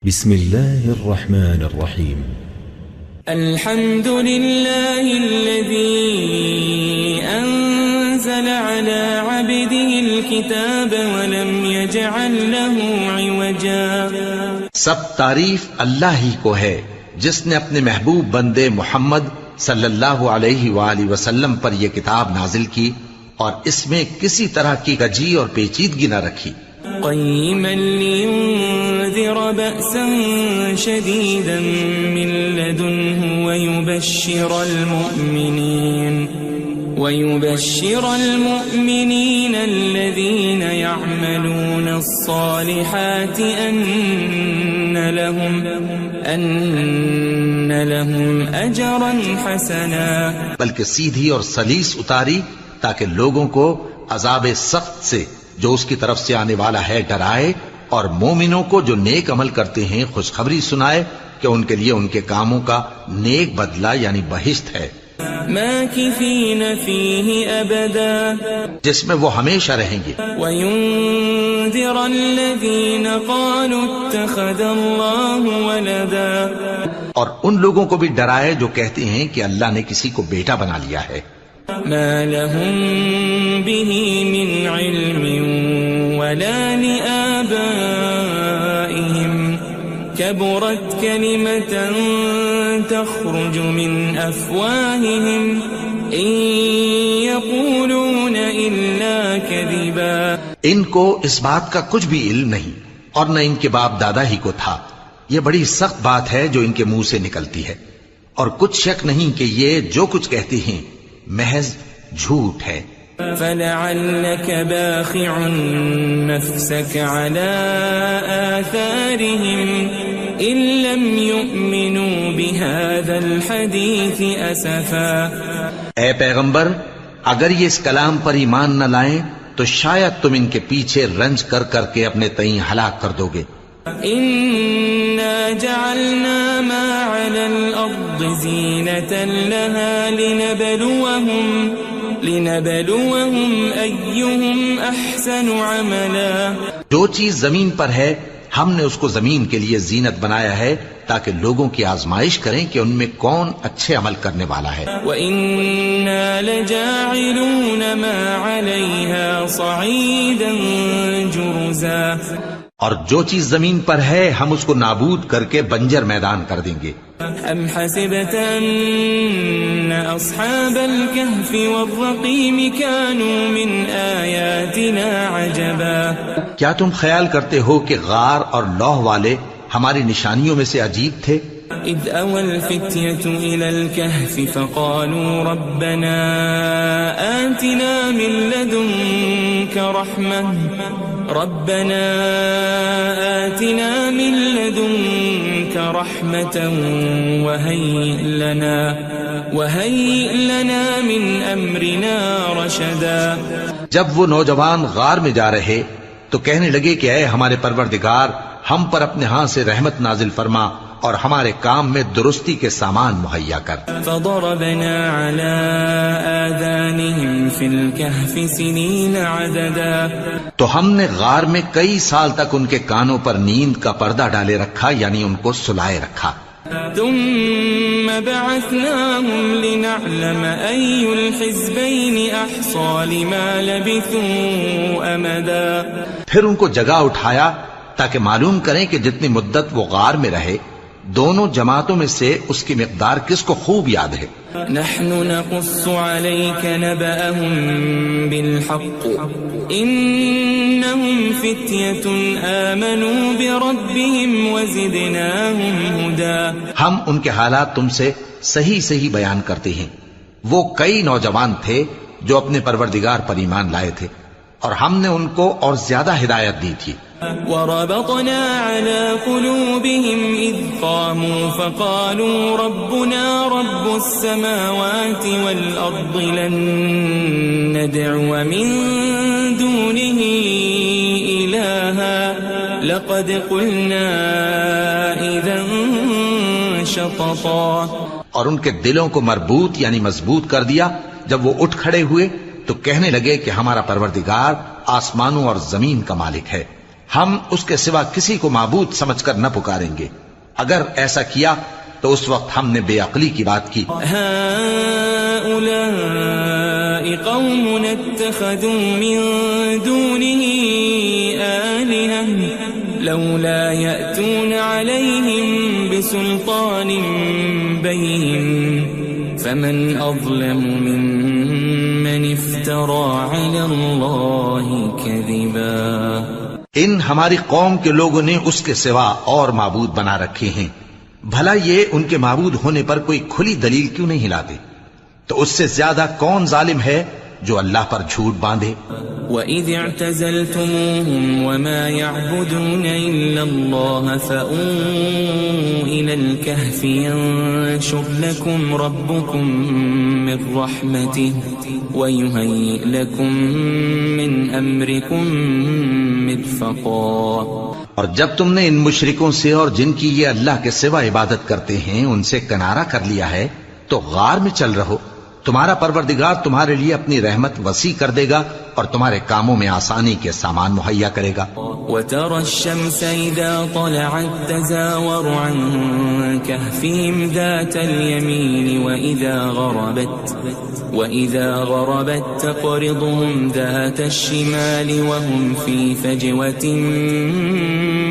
بسم الله الرحمن الرحيم. الحمد لله الذي أنزل على عبده الكتاب ولم يجعل له عوجا. سب تعریف اللہ ہی کو ہے جس نے اپنے محبوب بندے محمد صلی اللہ علیہ وآلہ وسلم پر یہ کتاب نازل کی اور اس میں کسی طرح کی کجی اور پیچیدگی نہ رکھی. قيما لينذر بأسا شديدا من لدنه ويبشر المؤمنين الذين يعملون الصالحات أن لهم أجرا حسنا. بلکہ سیدھی اور سلیس اتاری تاکہ لوگوں کو عذاب سخت سے جو اس کی طرف سے آنے والا ہے ڈرائے، اور مومنوں کو جو نیک عمل کرتے ہیں خوشخبری سنائے کہ ان کے لیے ان کے کاموں کا نیک بدلہ یعنی بہشت ہے، ماکثین فیہ ابدا، جس میں وہ ہمیشہ رہیں گے. وینذر الذین قالوا اتخذ اللہ ولدا، اور ان لوگوں کو بھی ڈرائے جو کہتے ہیں کہ اللہ نے کسی کو بیٹا بنا لیا ہے. ما لهم به من علم ولا لآبائهم كبرت كلمة تخرج من أفواههم إن يقولون إلا كذبا. ان کو اس بات کا کچھ بھی علم نہیں اور نہ ان کے باپ دادا ہی کو تھا. یہ بڑی سخت بات ہے جو ان کے منہ سے نکلتی ہے، اور کچھ شک نہیں کہ یہ جو کچھ کہتے ہیں محض جھوٹ ہے. فلعلك باخع نفسك على آثارهم إن لم يؤمنوا بهذا الحديث أسفا. اے پیغمبر، اگر یہ اس کلام پر ایمان نہ لائیں تو شاید تم ان کے پیچھے رنج کر کر کے اپنے تئیں ہلاک کر دو گے. إنا جعلنا ما على الأرض زينة لها لنبلوهم أيهم أحسن عملا. جو چیز زمین پر ہے ہم نے اس کو زمین کے لیے زینت بنایا ہے تاکہ لوگوں کی آزمائش کریں کہ ان میں کون اچھے عمل کرنے والا ہے. وَإِنَّا لَجَاعِلُونَ مَا عَلَيْهَا صَعِيدًا جُرُزًا. اور جو چیز زمین پر ہے ہم اس کو نابود کر کے بنجر میدان کر دیں گے. ام حسبت ان اصحاب الكهف والرقيم كانوا من آیاتنا عجبا. کیا تم خیال کرتے ہو کہ غار اور لوح والے ہماری نشانیوں میں سے عجیب تھے؟ اذ اوى الفتية الى الكهف فقالوا ربنا آتنا من لدنك رحمة وهيئ لنا من امرنا رشدا. جب وہ نوجوان غار میں جا رہے تو کہنے لگے کہ اے ہمارے پروردگار، ہم پر اپنے ہاں سے رحمت نازل فرما اور ہمارے کام میں درستی کے سامان مہیا کر. فضربنا على آذانهم في الكهف سنين عددا. تو ہم نے غار میں کئی سال تک ان کے کانوں پر نیند کا پردہ ڈالے رکھا، یعنی ان کو سلائے رکھا. ثم بعثناهم لنعلم أي الحزبين أحصى لما لبثوا أمدا. پھر ان کو جگہ اٹھایا تاکہ معلوم کریں کہ جتنی مدت وہ غار میں رہے دونوں جماعتوں میں سے اس کی مقدار کس کو خوب یاد ہے. نحن نقص عليك نبأهم بالحق إنهم فتية آمنوا بربهم وزدناهم هدى. ہم ان کے حالات تم سے صحیح بیان کرتے ہیں. وہ کئی نوجوان تھے جو اپنے پروردگار پر ایمان لائے تھے اور ہم نے ان کو اور زیادہ ہدایت دی تھی. وربطنا على قلوبهم إذ قاموا فقالوا ربنا رب السماوات والأرض لن ندعو من دونه إلها لقد قلنا إذا شططا. اور ان کے دلوں کو مربوط یعنی مضبوط کر دیا. جب وہ اٹھ کھڑے ہوئے تو کہنے لگے کہ ہمارا پروردگار آسمانوں اور زمین کا مالک ہے، ہم اس کے سوا کسی کو معبود سمجھ کر نہ پکاریں گے. اگر ایسا کیا تو اس وقت ہم نے بے عقلی کی بات کی. هؤلاء قوم اتخذوا من دونه آلهة لولا يأتون عليهم بسلطان بين فمن أظلم ممن افترى على الله كذبا. ان ہماری قوم کے لوگوں نے اس کے سوا اور معبود بنا رکھے ہیں. بھلا یہ ان کے معبود ہونے پر کوئی کھلی دلیل کیوں نہیں لاتے؟ تو اس سے زیادہ کون ظالم ہے جو اللہ پر جھوٹ باندھے؟ وَإِذِ اعْتَزَلْتُمُوهُمْ وَمَا يَعْبُدُونَ إِلَّا اللَّهَ فَأْوُوا إِلَى الْكَهْفِ يَنشُرْ لَكُمْ رَبُّكُمْ مِنْ رَحْمَتِهِ وَيُهَيِّئْ لَكُمْ مِنْ أَمْرِكُمْ مِرْفَقًا. اور جب تم نے ان مشرکوں سے اور جن کی یہ اللہ کے سوا عبادت کرتے ہیں ان سے کنارہ کر لیا ہے تو غار میں چل رہو. تمہارا پروردگار تمہارے لیے اپنی رحمت وسیع کر دے گا اور تمہارے کاموں میں آسانی کے سامان مہیا کرے گا. وَتَرَى الشَّمْسَ إِذَا طَلَعَتْ تَزَاوَرُ عَنْ كَهْفِهِمْ ذَاتَ الْيَمِينِ وَإِذَا غَرَبَتْ تَقْرِضُهُمْ ذَاتَ الشِّمَالِ وَهُمْ فِي فَجْوَةٍ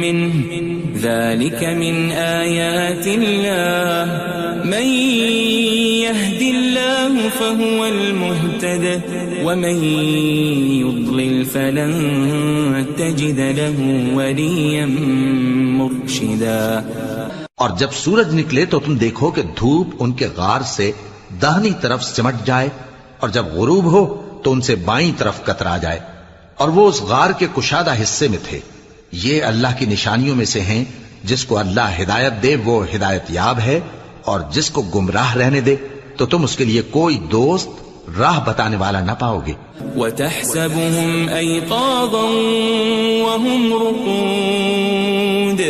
مِّنْهُ ذَلِكَ مِنْ آيَاتِ اللَّهِ مَنْ يَهْدِ اللَّهُ فَهُوَ الْمُهْتَدِ وَمَنْ يُضْلِلْ فَلَنْ تَجِدَ لَهُ وَلِيًّا مُرْشِدًا. اور جب سورج نکلے تو تم دیکھو کہ دھوپ ان کے غار سے داہنی طرف سمٹ جائے اور جب غروب ہو تو ان سے بائیں طرف کترا جائے اور وہ اس غار کے کشادہ حصے میں تھے. یہ اللہ کی نشانیوں میں سے ہیں. جس کو اللہ ہدایت دے وہ ہدایت یاب ہے اور جس کو گمراہ رہنے دے تو تم اس کے لیے کوئی دوست راہ بتانے والا نہ پاؤ گے. وَتَحْسَبُهُمْ أَيْقَاظًا وَهُمْ رُقُودٌ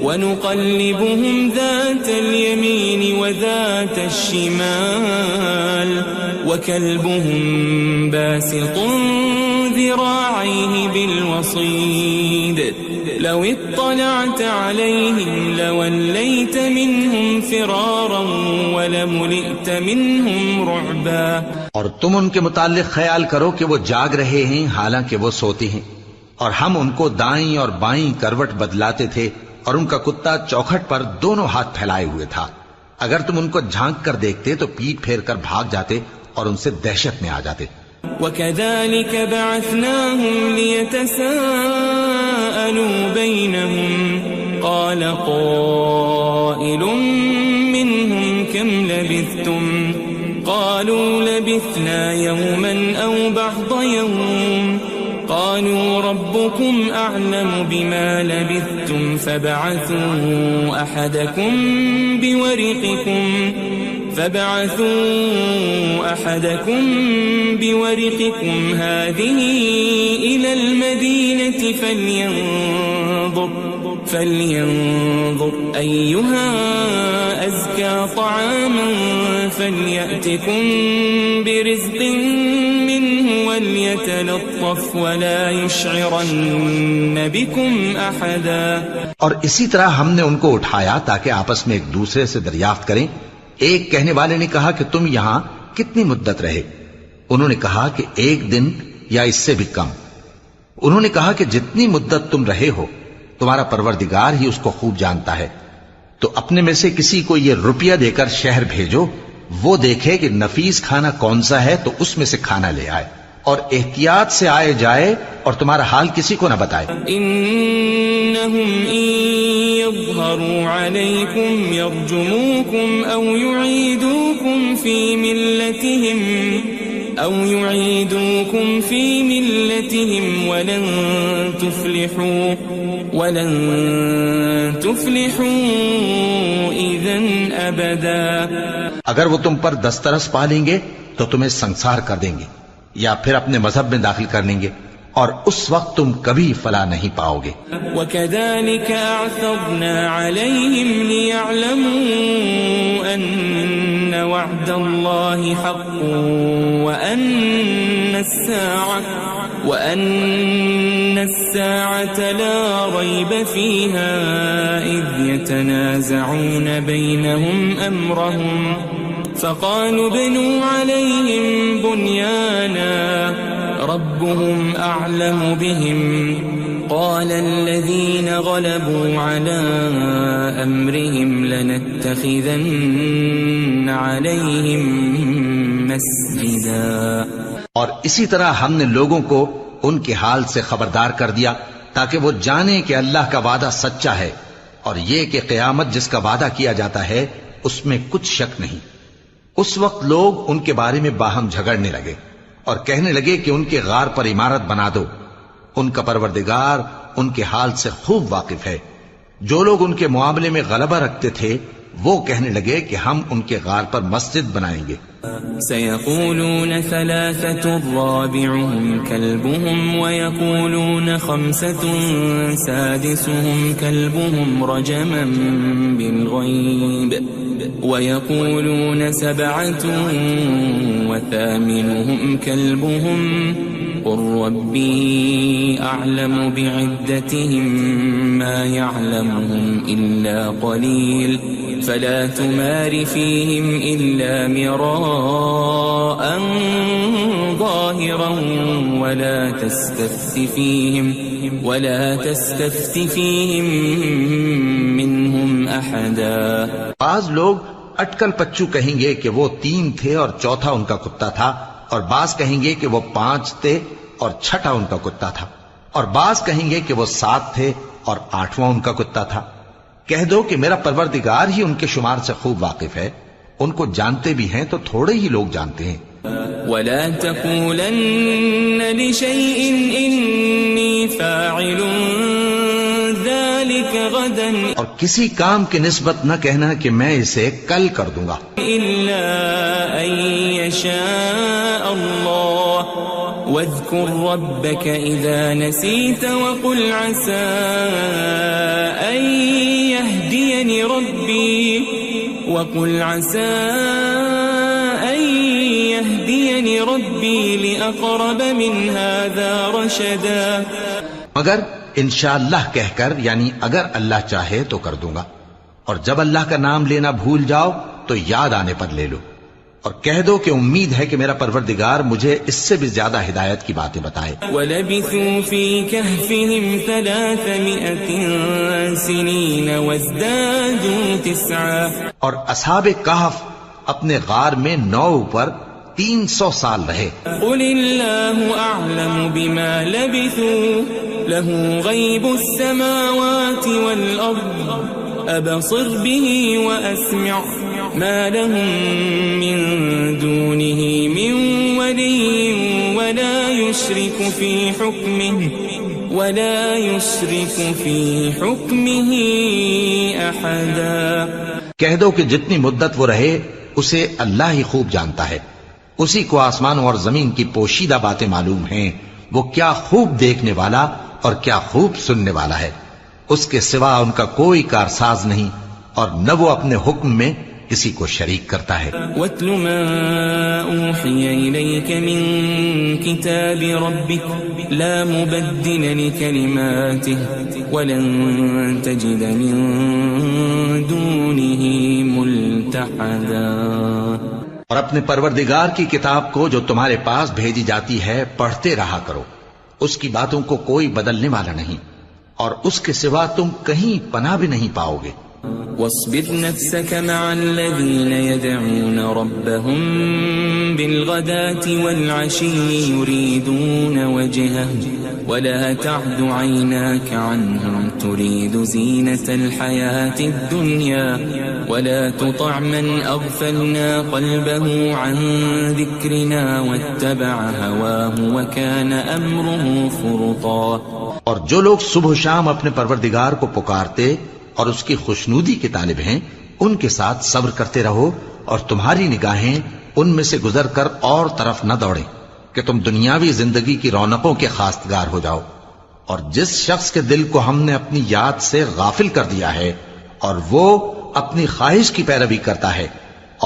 وَنُقَلِّبُهُمْ ذَاتَ الْيَمِينِ وَذَاتَ الشِّمَالِ وَكَلْبُهُمْ بَاسِطٌ ذِرَاعَيْهِ بِالْوَصِيدِ لَوِ اطَّلَعْتَ عَلَيْهِمْ لَوَلَّيْتَ مِنْهُمْ فِرَارًا وَلَمُلِئْتَ مِنْهُمْ رُعْبًا. اور تم ان کے متعلق خیال کرو کہ وہ جاگ رہے ہیں حالانکہ وہ سوتے ہیں اور ہم ان کو دائیں اور بائیں کروٹ بدلاتے تھے اور ان کا کتا چوکھٹ پر دونوں ہاتھ پھیلائے ہوئے تھا. اگر تم ان کو جھانک کر دیکھتے تو پیٹ پھیر کر بھاگ جاتے اور ان سے دہشت میں آ جاتے. وَكَذَلِكَ بَعَثْنَاهُمْ لِيَتَسَاءَلُوا بَيْنَهُمْ قَالَ قَائِلٌ مِّنْهُمْ كَمْ لَبِثْتُمْ قَالُوا لَبِثْنَا يَوْمًا أَوْ بَعْضَ يَوْمٍ قَالُوا رَبُّكُمْ أَعْلَمُ بِمَا لَبِثْتُمْ فَابْعَثُوا أَحَدَكُمْ بِوَرِقِكُمْ هَذِهِ إِلَى الْمَدِينَةِ فَلْيَنظُرْ أَيُّهَا أَزْكَى طَعَامًا فَلْيَأْتِكُمْ بِرِزْقٍ مِّنْهُ وَلْيَتَلَطَّفْ وَلَا يُشْعِرَنَّ بِكُمْ أَحَدًا. اور اسی طرح ہم نے ان کو اٹھایا تاکہ آپس میں ایک دوسرے سے دریافت کریں. ایک کہنے والے نے کہا کہ تم یہاں کتنی مدت رہے؟ انہوں نے کہا کہ 1 دن یا اس سے بھی کم. انہوں نے کہا کہ جتنی مدت تم رہے ہو تمہارا پروردگار ہی اس کو خوب جانتا ہے. تو اپنے میں سے کسی کو یہ روپیہ دے کر شہر بھیجو، وہ دیکھے کہ نفیس کھانا کون سا ہے تو اس میں سے کھانا لے آئے اور احتیاط سے آئے جائے اور تمہارا حال کسی کو نہ بتائے. إنهم إن يظهروا عليكم يرجموكم أو يعيدوكم في ملتهم ولن تفلحوا إذا أبدا. اگر وہ تم پر دسترس پا لیں گے تو تمہیں سنسار کر دیں گے یا پھر اپنے مذہب میں داخل کر لیں گے اور اس وقت تم کبھی فلاح نہیں پاؤ گے. وَكَذَلِكَ أَعْثَرْنَا عَلَيْهِمْ لِيَعْلَمُوا أَنَّ وَعْدَ اللَّهِ حَقٌّ وَأَنَّ وأن الساعة لا ريب فيها إذ يتنازعون بينهم أمرهم فقالوا ابنوا عليهم بنيانا ربهم أعلم بهم قال الذين غلبوا على أمرهم لنتخذن عليهم مسجدا. اور اسی طرح ہم نے لوگوں کو ان کے حال سے خبردار کر دیا تاکہ وہ جانیں کہ اللہ کا وعدہ سچا ہے اور یہ کہ قیامت جس کا وعدہ کیا جاتا ہے اس میں کچھ شک نہیں. اس وقت لوگ ان کے بارے میں باہم جھگڑنے لگے اور کہنے لگے کہ ان کے غار پر عمارت بنا دو. ان کا پروردگار ان کے حال سے خوب واقف ہے. جو لوگ ان کے معاملے میں غلبہ رکھتے تھے وہ کہنے لگے کہ ہم ان کے غار پر مسجد بنائیں گے. سيقولون ثلاثة رابعهم كلبهم ويقولون خمسة سادسهم كلبهم رجما بالغيب ويقولون سبعة وثامنهم كلبهم قل ربي أعلم بعدتهم ما يعلمهم إلا قليل فلا تمار فيهم إلا مراء ظاهرا ولا تستفت فيهم منهم أحدا. بعض لوگ اٹکل پچو کہیں گے کہ وہ 3 تھے اور چوتھا ان کا کتا تھا، اور بعض کہیں گے کہ وہ 5 تھے اور چھٹا ان کا کتا تھا، اور بعض کہیں گے کہ وہ 7 تھے اور 8واں ان کا کتا تھا. کہہ دو کہ میرا پروردگار ہی ان کے شمار سے خوب واقف ہے، ان کو جانتے بھی ہیں تو تھوڑے ہی لوگ جانتے ہیں. ولا تقولن لشيء إني فاعل ذلك غدا اور کسی کام کی نسبت نہ کہنا کہ میں اسے کل کر دوں گا إلا أن يشاء الله واذكر ربك إذا نسيت وقل عسى أن يهديني ربي لأقرب من هذا رشدا. مگر انشاءاللہ کہہ کر، یعنی اگر اللہ چاہے تو کر دوں گا، اور جب اللہ کا نام لینا بھول جاؤ تو یاد آنے پر لے لو، اور کہہ دو کہ امید ہے کہ میرا پروردگار مجھے اس سے بھی زیادہ ہدایت کی باتیں بتائے. وَلَبِثُوا فِي كَهْفِهِمْ 300 سِنِينَ وَازْدَادُوا 9. اور اصحاب کہف اپنے غار میں 9 پر 300 سال رہے. قُلِ اللَّهُ أَعْلَمُ بِمَا لَبِثُوا لَهُ غَيْبُ السَّمَاوَاتِ وَالْأَرْضِ أَبْصِرْ بِهِ وَأَسْمِعْ مَا لَهُم مِّن دُونِهِ مِن وَلِيٍّ وَلَا يُشْرِكُ فِي حُكْمِهِ أَحَدًا. کہہ دو کہ جتنی مدت وہ رہے اسے اللہ ہی خوب جانتا ہے، اسی کو آسمانوں اور زمین کی پوشیدہ باتیں معلوم ہیں. وہ کیا خوب دیکھنے والا اور کیا خوب سننے والا ہے. اس کے سوا ان کا کوئی کارساز نہیں، اور نہ وہ اپنے حکم میں کسی کو شریک کرتا ہے. وَاتْلُ مَا أُوحِيَ إِلَيْكَ مِن كِتَابِ رَبِّكَ لَا مُبَدِّلَ لِكَلِمَاتِهِ وَلَن تَجِدَ مِن دُونِهِ مُلْتَحَدًا. اور اپنے پروردگار کی کتاب کو جو تمہارے پاس بھیجی جاتی ہے پڑھتے رہا کرو، اس کی باتوں کو کوئی بدلنے والا نہیں، اور اس کے سوا تم کہیں پناہ بھی نہیں پاؤ گے. واصبر نفسك مع الذين يدعون ربهم بالغداة والعشي يريدون وجهه ولا تعد عيناك عنهم تريد زينة الحياة الدنيا ولا تطع من أغفلنا قلبه عن ذكرنا واتبع هواه وكان أمره فرطا. اور جو لوگ صبح و شام اپنے پروردگار کو پکارتے اور اس کی خوشنودی کے طالب ہیں، ان کے ساتھ صبر کرتے رہو، اور تمہاری نگاہیں ان میں سے گزر کر اور طرف نہ دوڑیں کہ تم دنیاوی زندگی کی رونقوں کے خواستگار ہو جاؤ. اور جس شخص کے دل کو ہم نے اپنی یاد سے غافل کر دیا ہے اور وہ اپنی خواہش کی پیروی کرتا ہے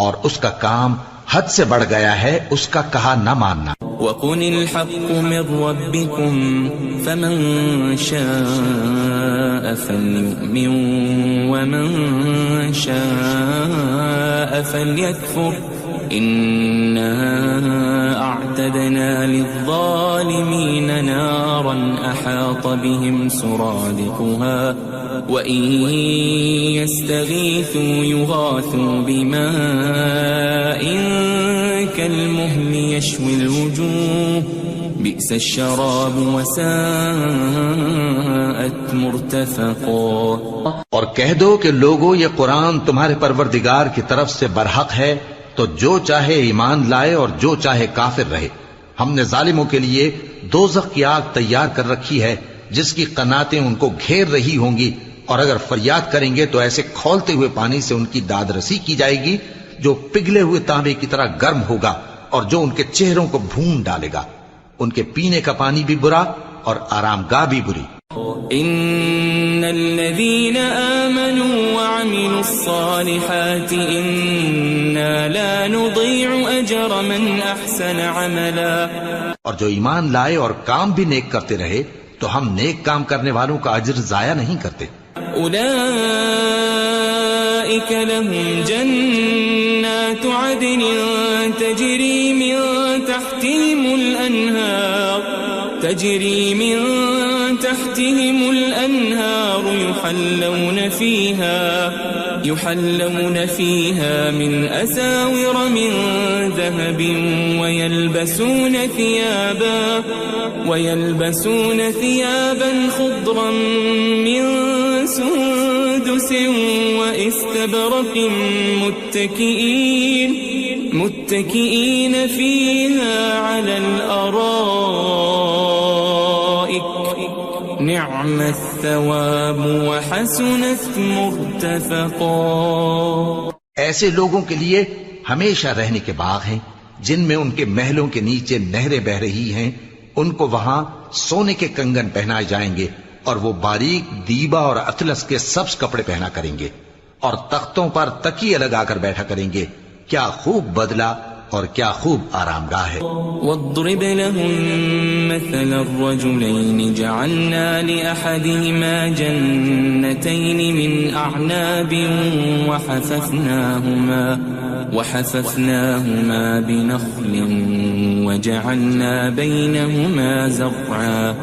اور اس کا کام حد سے بڑھ گیا ہے، اس کا کہا نہ ماننا. وقل الحق من ربكم فمن شاء فليؤمن ومن شاء فليكفر إنا أعتدنا للظالمين نارا أحاط بهم سرادقها وإن يستغيثوا يغاثوا بماء كالمهل يشوي الوجوه بئس الشراب وساءت مرتفقا. اور کہہ دو کہ لوگو یہ قرآن تمہارے پروردگار کی طرف سے برحق ہے، تو جو چاہے ایمان لائے اور جو چاہے کافر رہے. ہم نے ظالموں کے لیے دوزخ کی آگ تیار کر رکھی ہے جس کی قناتیں ان کو گھیر رہی ہوں گی، اور اگر فریاد کریں گے تو ایسے کھولتے ہوئے پانی سے ان کی داد رسی کی جائے گی جو پگھلے ہوئے تانبے کی طرح گرم ہوگا اور جو ان کے چہروں کو بھون ڈالے گا. ان کے پینے کا پانی بھی برا اور آرام گاہ بھی بری. ان الذين آمنوا وعملوا الصالحات انا لا نضيع اجر من احسن عملا. اور جو ایمان لائے اور کام بھی نیک کرتے رہے تو ہم نیک کام کرنے والوں کا اجر ضائع نہیں کرتے. اولئك لهم جنات عدن تجري من تحتهم الأنهار يحلون فيها من أساور من ذهب ويلبسون ثيابا خضرا من سندس واستبرق متكئين فيها على الأرائك نعم الثواب وحسنت مرتفقا. ایسے لوگوں کے لیے ہمیشہ رہنے کے باغ ہیں جن میں ان کے محلوں کے نیچے نہریں بہ رہی ہیں. ان کو وہاں سونے کے کنگن پہنائے جائیں گے اور وہ باریک دیبا اور اطلس کے سبز کپڑے پہنا کریں گے اور تختوں پر تکیے لگا کر بیٹھا کریں گے. کیا خوب بدلہ اور کیا خوب آرام گاہ ہے. واضرب لهم مثل الرجلين جعلنا لأحدهما جنتين من أعناب وحففناهما بنخل وجعلنا بينهما زرعا.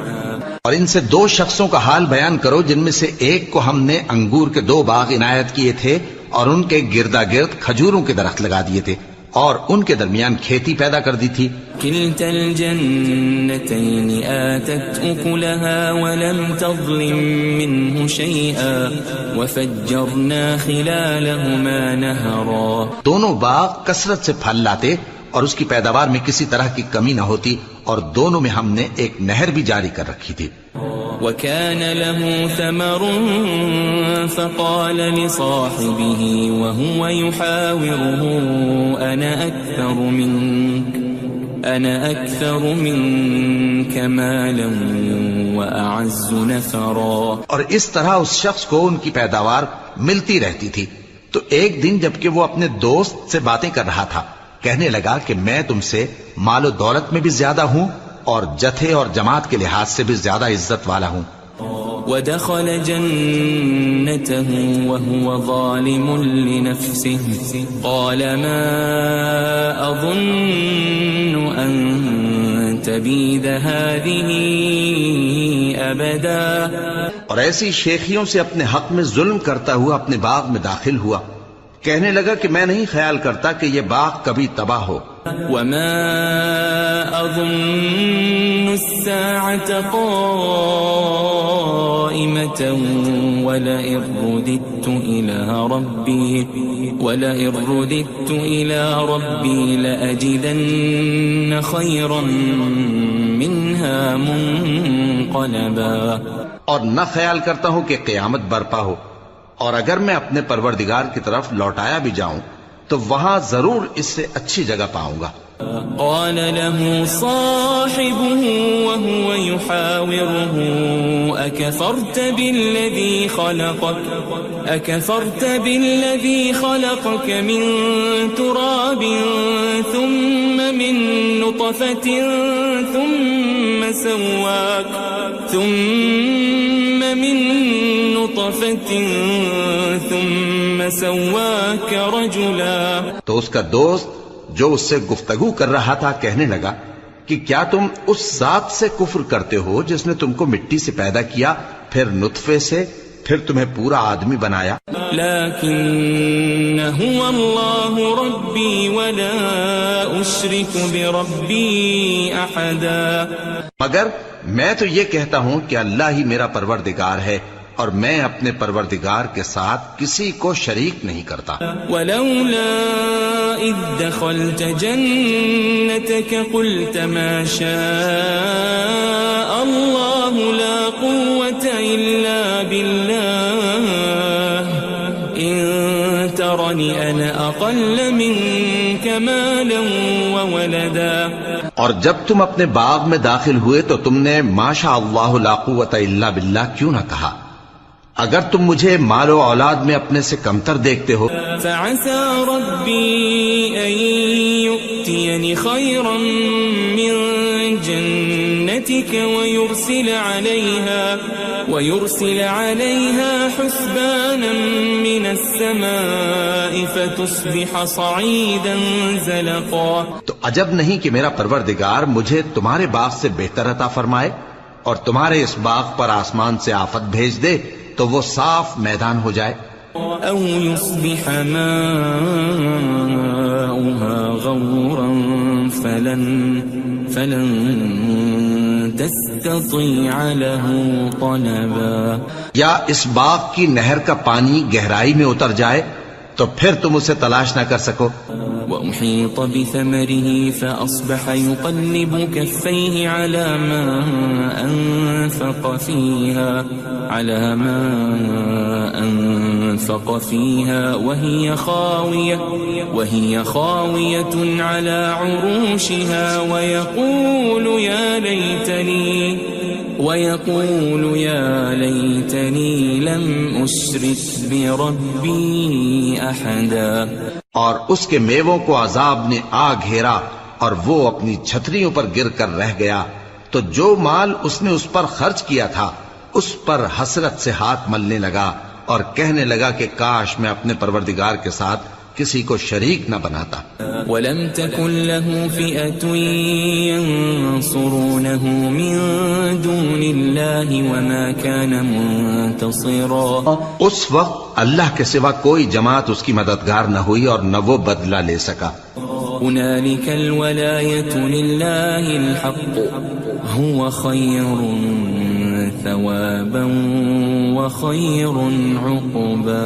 اور ان سے دو شخصوں کا حال بیان کرو جن میں سے ایک کو ہم نے انگور کے 2 باغ عنایت کیے تھے اور ان کے گردا گرد کھجوروں کے درخت لگا دیے تھے اور ان کے درمیان کھیتی پیدا کر دی تھی. كلتا الجنتين آتت أكلها ولم تظلم منه شيئا وفجرنا خلالهما نهرا. دونوں باغ کثرت سے پھل لاتے اور اس کی پیداوار میں کسی طرح کی کمی نہ ہوتی اور دونوں میں ہم نے ایک نہر بھی جاری کر رکھی تھی. وكان له ثمر فقال لصاحبه وهو يحاوره أنا أكثر منك مالا وأعز نفرا. اور اس طرح اس شخص کو ان کی پیداوار ملتی رہتی تھی. تو ایک دن جبکہ وہ اپنے دوست سے باتیں کر رہا تھا کہنے لگا کہ میں تم سے مال و دولت میں بھی زیادہ ہوں اور جتھے اور جماعت کے لحاظ سے بھی زیادہ عزت والا ہوں. ودخل جنته وهو ظالم لنفسه قال ما أظن أن تبيد هذه أبدا. اور ایسی شیخیوں سے اپنے حق میں ظلم کرتا ہوا اپنے باغ میں داخل ہوا. کہنے لگا کہ میں نہیں خیال کرتا کہ یہ باغ کبھی تباہ ہو. وما أظن الساعة قائمة ولئن رددت إلى ربي لأجدن خيرا منها منقلبا. اور نہ خیال کرتا ہوں کہ قیامت برپا ہو، اور اگر میں اپنے پروردگار کی طرف لوٹایا بھی جاؤں تو وہاں ضرور اس سے اچھی جگہ پاؤں گا۔ قال له صاحبه وهو يحاوره أكفرت بالذي خلقك من تراب ثم من نطفة ثم سواك رجلا۔ تو اس کا دوست جو اس سے گفتگو کر رہا تھا کہنے لگا کہ کیا تم اس ذات سے کفر کرتے ہو جس نے تم کو مٹی سے پیدا کیا، پھر نطفے سے، پھر تمہیں پورا آدمی بنایا؟ لیکن هو اللہ ربی ولا اشرک بربی احدا، مگر میں تو یہ کہتا ہوں کہ اللہ ہی میرا پروردگار ہے اور میں اپنے پروردگار کے ساتھ کسی کو شریک نہیں کرتا۔ ولولا اذ دخلت جنتك قلت ما شاء الله لا قوة الا بالله ان ترني انا اقل منك مالا وولدا۔ اور جب تم اپنے باغ میں داخل ہوئے تو تم نے ما شاء اللہ لا قوت الا باللہ کیوں نہ کہا؟ اگر تم مجھے مال و اولاد میں اپنے سے کمتر دیکھتے ہو۔ فعسى ربي أن يؤتيني خيرا من جنتك ويرسل عليها حسبانا من السماء فتصبح صعيدا زلقا۔ تو عجب نہیں کہ میرا پروردگار مجھے تمہارے باغ سے بہتر عطا فرمائے اور تمہارے اس باغ پر آسمان سے آفت بھیج دے تو وہ صاف میدان ہو جائے۔ او يصبح ماؤها غورا فلن تستطيع له طلبا، یا اس باغ کی نہر کا پانی گہرائی میں اتر جائے تو پھر تم اسے تلاش نہ کر سکو۔ وأحيط بثمره فأصبح يقلب كفيه على ما أنفق فيها وهي خاوية على عروشها ويقول يا ليتني لم أشرك بربي أحدا۔ اور اس کے میووں کو عذاب نے آ گھیرا اور وہ اپنی چھتریوں پر گر کر رہ گیا، تو جو مال اس نے اس پر خرچ کیا تھا اس پر حسرت سے ہاتھ ملنے لگا اور کہنے لگا کہ کاش میں اپنے پروردگار کے ساتھ کسی کو شریک نہ بناتا۔ وَلَمْ تَكُنْ لَهُ فِئَةٌ يَنْصُرُونَهُ مِنْ دُونِ اللَّهِ وَمَا كَانَ مُنْتَصِرًا۔ اس وقت اللہ کے سوا کوئی جماعت اس کی مددگار نہ ہوئی اور نہ وہ بدلہ لے سکا۔ هُنَالِكَ الْوَلَایَةُ لِلَّهِ الْحَقُّ هُوَ خَيْرٌ ثَوَابًا وَخَيْرٌ عُقْبًا۔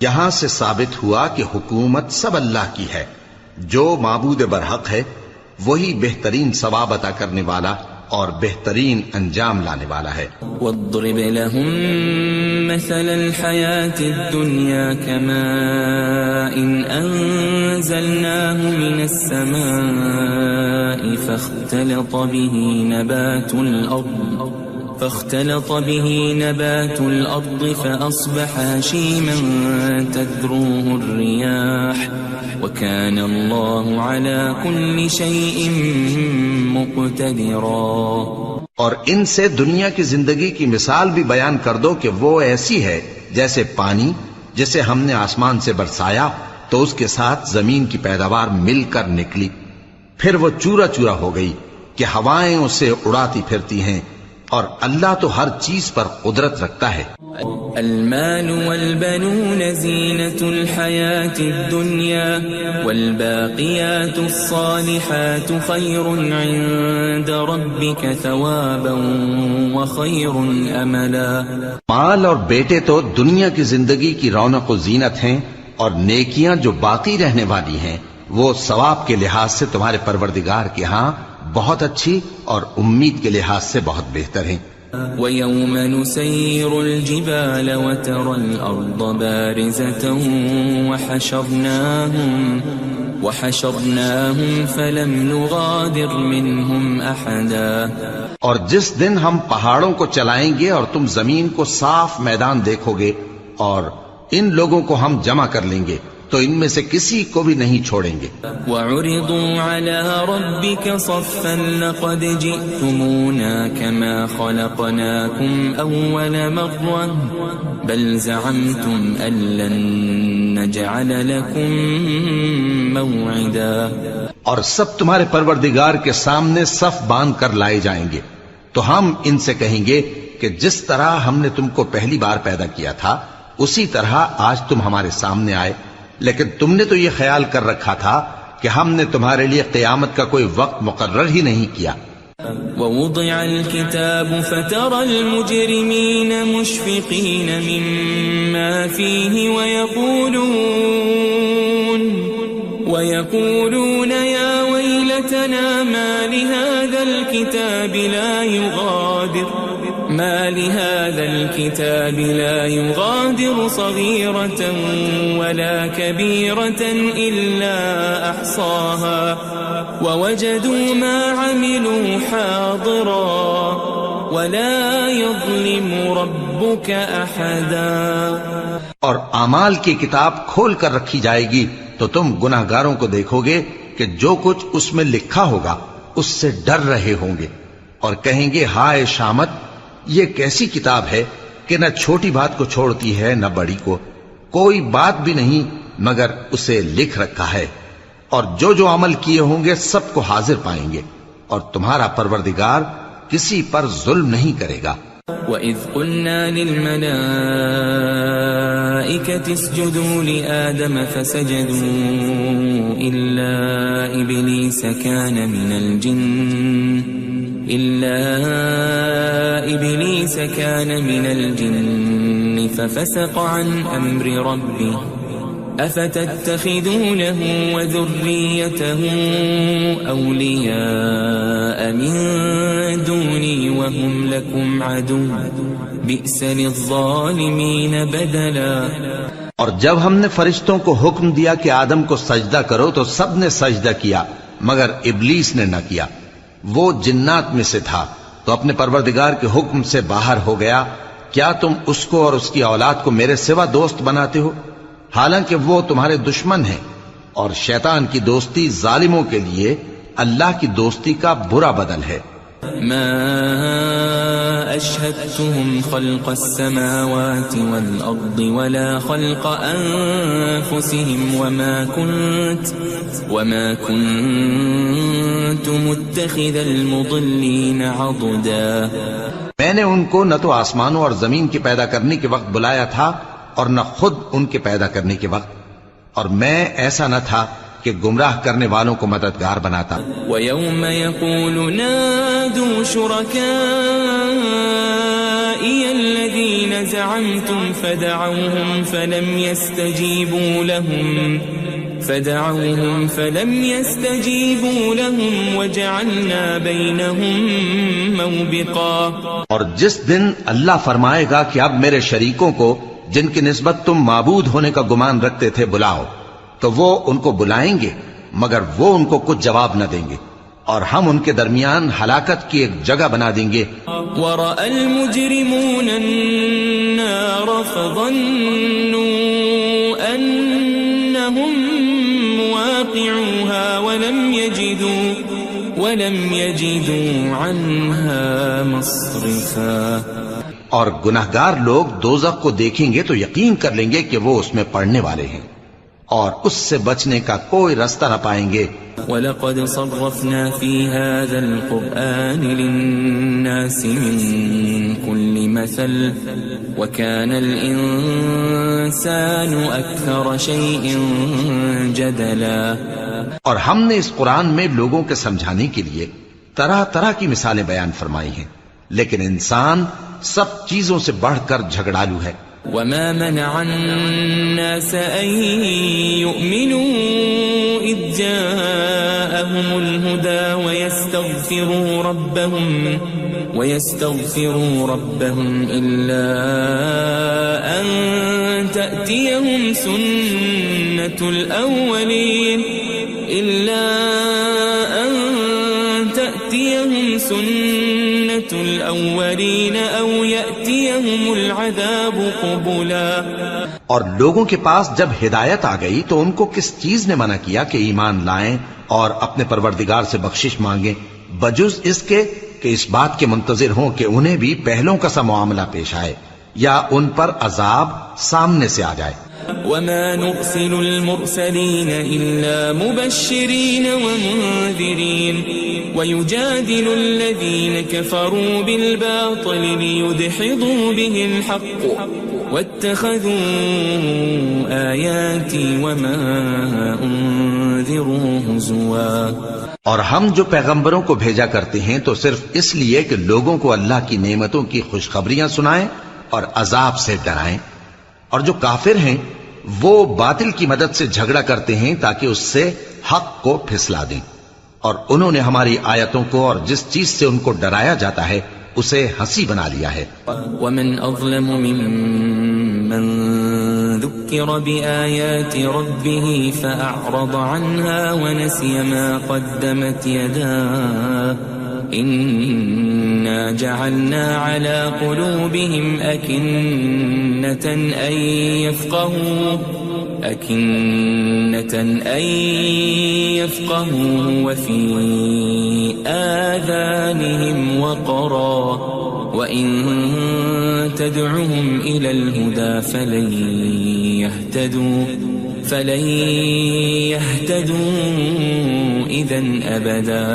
یہاں سے ثابت ہوا کہ حکومت سب اللہ کی ہے، جو معبود برحق ہے وہی بہترین ثواب عطا کرنے والا اور بہترین انجام لانے والا ہے۔ وَاضْرِبْ لَهُم مَّثَلَ الْحَيَاةِ الدُّنْيَا كَمَاءٍ أَنزَلْنَاهُ مِنَ السَّمَاءِ فاختلط به نبات الأرض فأصبح هشيما تذروه الرياح وكان الله على كل شيء مقتدرا۔ اور ان سے دنیا کی زندگی کی مثال بھی بیان کر دو کہ وہ ایسی ہے جیسے پانی جسے ہم نے آسمان سے برسایا تو اس کے ساتھ زمین کی پیداوار مل کر نکلی، پھر وہ چورا چورا ہو گئی کہ ہوائیں اسے اڑاتی پھرتی ہیں، اور اللہ تو ہر چیز پر قدرت رکھتا ہے۔ المال والبنون زینة الحیاة الدنیا والباقیات الصالحات خیر عند ربک ثوابا وخیر املا۔ مال اور بیٹے تو دنیا کی زندگی کی رونق و زینت ہیں، اور نیکیاں جو باقی رہنے والی ہیں وہ ثواب کے لحاظ سے تمہارے پروردگار کے ہاں بہت اچھی اور امید کے لحاظ سے بہت بہتر ہیں۔ ويوم نسير الجبال وترى الأرض بارزة وحشرناهم فلم نغادر منهم أحدا. اور جس دن ہم پہاڑوں کو چلائیں گے اور تم زمین کو صاف میدان دیکھو گے اور ان لوگوں کو ہم جمع کر لیں گے تو ان میں سے کسی کو بھی نہیں چھوڑیں گے. وَعُرِضُوا عَلَى رَبِّكَ صَفًّا لَقَدْ جِئْتُمُونَا كَمَا خَلَقْنَاكُمْ أَوَّلَ مَرَّةٍ بَلْ زَعَمْتُمْ أَن لَّن نَّجْعَلَ لَكُم مَّوْعِدًا. اور سب تمہارے پروردگار کے سامنے صف باندھ کر لائے جائیں گے تو ہم ان سے کہیں گے کہ جس طرح ہم نے تم کو پہلی بار پیدا کیا تھا اسی طرح آج تم ہمارے سامنے آئے، لیکن تم نے تو یہ خیال کر رکھا تھا کہ ہم نے تمہارے لیے قیامت کا کوئی وقت مقرر ہی نہیں کیا. ووضع الكتاب فترى المجرمين مشفقين مما فيه ويقولون يا ويلتنا ما لهذا الكتاب لا يغادر صغيرة ولا كبيرة إلا أحصاها ووجدوا ما عملوا حاضرا ولا يظلم ربك أحدا. اور اعمال کی کتاب کھول کر رکھی جائے گی تو تم گناہگاروں کو دیکھو گے کہ جو کچھ اس میں لکھا ہوگا اس سے ڈر رہے ہوں گے اور کہیں گے ہائے شامت، یہ کیسی کتاب ہے کہ نہ چھوٹی بات کو چھوڑتی ہے نہ بڑی کو، کوئی بات بھی نہیں مگر اسے لکھ رکھا ہے، اور جو عمل کیے ہوں گے سب کو حاضر پائیں گے، اور تمہارا پروردگار کسی پر ظلم نہیں کرے گا. وَإِذْ قُلْنَا لِلْمَلَائِكَةِ اسْجُدُوا لِآدَمَ فَسَجَدُوا إِلَّا إِبْلِيسَ كَانَ مِنَ الْجِنِّ فَفَسَقَ عَنْ أَمْرِ رَبِّهِ أَفَتَتَّخِذُونَهُ وَذُرِّيَّتَهُ أَوْلِيَاءَ مِن دُونِي وَهُمْ لَكُمْ عَدُوٌّ بِئْسَ لِلظَّالِمِينَ بَدَلًا. اور جب ہم نے فرشتوں کو حکم دیا کہ آدم کو سجدہ کرو تو سب نے سجدہ کیا مگر ابلیس نے نہ کیا، وہ جنات میں سے تھا تو اپنے پروردگار کے حکم سے باہر ہو گیا. کیا تم اس کو اور اس کی اولاد کو میرے سوا دوست بناتے ہو حالانکہ وہ تمہارے دشمن ہیں، اور شیطان کی دوستی ظالموں کے لیے اللہ کی دوستی کا برا بدل ہے. ما أشهدتهم خلق السماوات والأرض ولا خلق أنفسهم وما كنت متخذ المضلين عضدا. میں نے ان کو نہ تو آسمانوں اور زمین کے پیدا کرنے کے وقت بلایا تھا اور نہ خود ان کے پیدا کرنے کے وقت، اور میں ایسا نہ تھا کہ گمراہ کرنے والوں کو مددگار بناتا. وَيَوْمَ يَقُولُ نَادُوا شُرَكَائِيَ الَّذِينَ زَعَمْتُمْ فَدَعَوْهُمْ فَلَمْ يَسْتَجِيبُوا لَهُمْ وَجَعَلْنَا بَيْنَهُمْ مَوْبِقًا. اور جس دن اللہ فرمائے گا کہ اب میرے شریکوں کو جن کی نسبت تم معبود ہونے کا گمان رکھتے تھے بلاؤ، تو وہ ان کو بلائیں گے مگر وہ ان کو کچھ جواب نہ دیں گے، اور ہم ان کے درمیان ہلاکت کی ایک جگہ بنا دیں گے. وَرَأَى الْمُجْرِمُونَ النَّارَ فَظَنُّوا أَنَّهُمْ مُوَاقِعُوهَا وَلَمْ يَجِدُوا عَنْهَا مَصْرِفًا. اور گناہگار لوگ دوزخ کو دیکھیں گے تو یقین کر لیں گے کہ وہ اس میں پڑنے والے ہیں اور اس سے بچنے کا کوئی راستہ نہ پائیں گے. وَلَقَدْ صَرَّفْنَا فِي هَذَا الْقُرْآنِ لِلنَّاسِ مِنْ كُلِّ مَثَلٍ وَكَانَ الْإِنسَانُ أَكْثَرَ شَيْءٍ جَدَلًا. اور ہم نے اس قرآن میں لوگوں کے سمجھانے کے لیے طرح طرح کی مثالیں بیان فرمائی ہیں، لیکن انسان سب چیزوں سے بڑھ کر جھگڑالو ہے. وَمَا مَنَعَ النَّاسَ أَن يُؤْمِنُوا إذ جاءهم الهدى ويستغفروا ربهم إلا أن تأتيهم سنة الأولين أو يأتيهم العذاب قبلا. اور لوگوں کے پاس جب ہدایت آ گئی تو ان کو کس چیز نے منع کیا کہ ایمان لائیں اور اپنے پروردگار سے بخشش مانگیں بجز اس کے کہ اس بات کے منتظر ہوں کہ انہیں بھی پہلوں کا سا معاملہ پیش آئے یا ان پر عذاب سامنے سے آ جائے. وما نرسل المرسلين إلا مبشرين ومنذرين ويجادل الذين كفروا بالباطل ليدحضوا به الحق واتخذوا آياتي وما أنذروا هزوا. اور ہم جو پیغمبروں کو بھیجا کرتے ہیں تو صرف اس لیے کہ لوگوں کو اللہ کی نعمتوں کی خوشخبریاں سنائیں اور عذاب سے ڈرائیں. اور جو کافر ہیں وہ باطل کی مدد سے جھگڑا کرتے ہیں تاکہ اس سے حق کو پھسلا دیں. اور انہوں نے ہماری آیتوں کو اور جس چیز سے ان کو ڈرایا جاتا ہے اسے ہنسی بنا لیا ہے. ومن أظلم ممن ذكر بآيات ربه فأعرض عنها ونسي ما قدمت يداه إنا جعلنا على قلوبهم أكنة أن يفقهوا وفي آذانهم وقرا وإن تدعهم إلى الهدى فلن يهتدوا إذا أبدا.